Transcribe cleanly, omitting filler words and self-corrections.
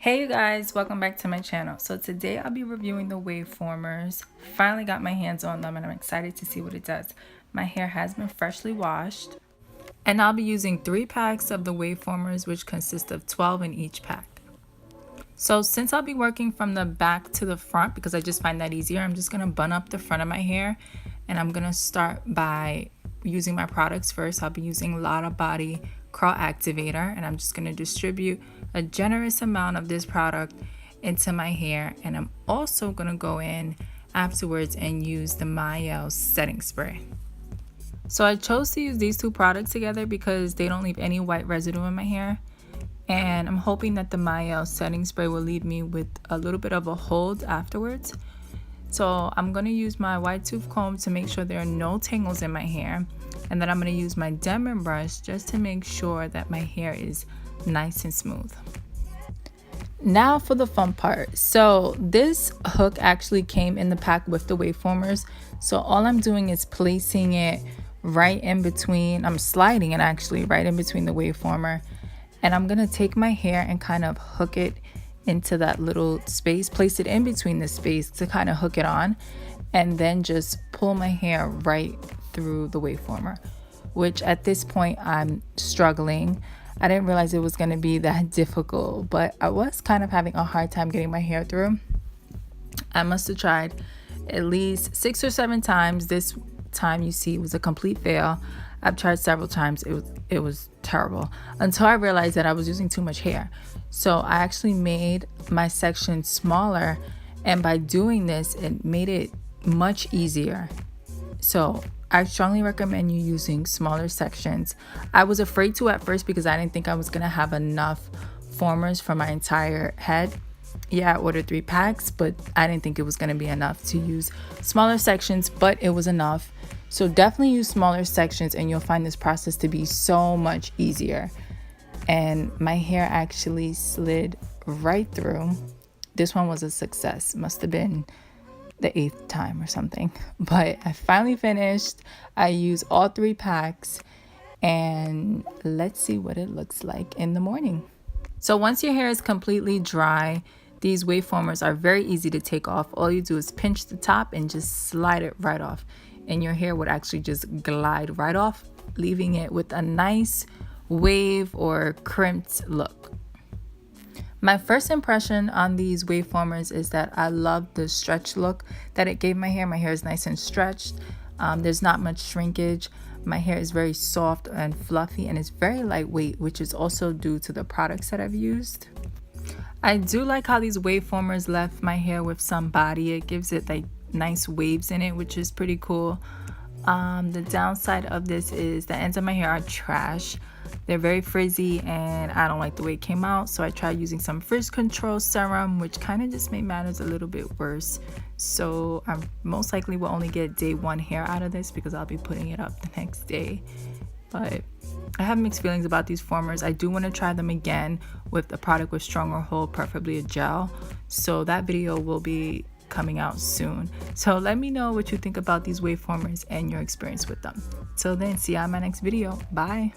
Hey you guys, welcome back to my channel. So today I'll be reviewing the wave formers. Finally got my hands on them and I'm excited to see what it does. My hair has been freshly washed and I'll be using 3 packs of the wave formers, which consist of 12 in each pack. So since I'll be working from the back to the front because I just find that easier, I'm just going to bun up the front of my hair and I'm going to start by using my products first. I'll be using Lotta Body Curl Activator and I'm just going to distribute a generous amount of this product into my hair, and I'm also going to go in afterwards and use the Mielle setting spray. So I chose to use these 2 products together because they don't leave any white residue in my hair, and I'm hoping that the Mielle setting spray will leave me with a little bit of a hold afterwards. So I'm going to use my wide tooth comb to make sure there are no tangles in my hair, and then I'm going to use my Denman brush just to make sure that my hair is nice and smooth. Now for the fun part. So this hook actually came in the pack with the wave formers. So all I'm doing is placing it right in between. I'm sliding it actually right in between the wave former. And I'm going to take my hair and kind of hook it into that little space, place it in between the space to kind of hook it on, and then just pull my hair right through the wave former, which at this point I'm struggling. I didn't realize it was going to be that difficult, but I was kind of having a hard time getting my hair through. I must have tried at least 6 or 7 times. This time, you see, was a complete fail. I've tried several times. It was terrible until I realized that I was using too much hair. So I actually made my section smaller, and by doing this, it made it much easier. So I strongly recommend you using smaller sections. I was afraid to at first because I didn't think I was gonna have enough formers for my entire head. Yeah, I ordered 3 packs, but I didn't think it was gonna be enough to use smaller sections, but it was enough. So definitely use smaller sections and you'll find this process to be so much easier. And my hair actually slid right through. This one was a success. Must have been the 8th time or something, but I finally finished. I used all 3 packs, and let's see what it looks like in the morning. So once your hair is completely dry, these wave formers are very easy to take off. All you do is pinch the top and just slide it right off, and your hair would actually just glide right off, leaving it with a nice wave or crimped look. My first impression on these wave formers is that I love the stretch look that it gave my hair. My hair is nice and stretched. There's not much shrinkage. My hair is very soft and fluffy, and it's very lightweight, which is also due to the products that I've used. I do like how these wave formers left my hair with some body. It gives it like nice waves in it, which is pretty cool. The downside of this is the ends of my hair are trash. They're very frizzy and I don't like the way it came out, so I tried using some frizz control serum, which kind of just made matters a little bit worse. So I most likely will only get day 1 hair out of this because I'll be putting it up the next day. But I have mixed feelings about these formers. I do want to try them again with a product with stronger hold, preferably a gel. So that video will be coming out soon. So let me know what you think about these wave formers and your experience with them. Till then, see you on my next video. Bye.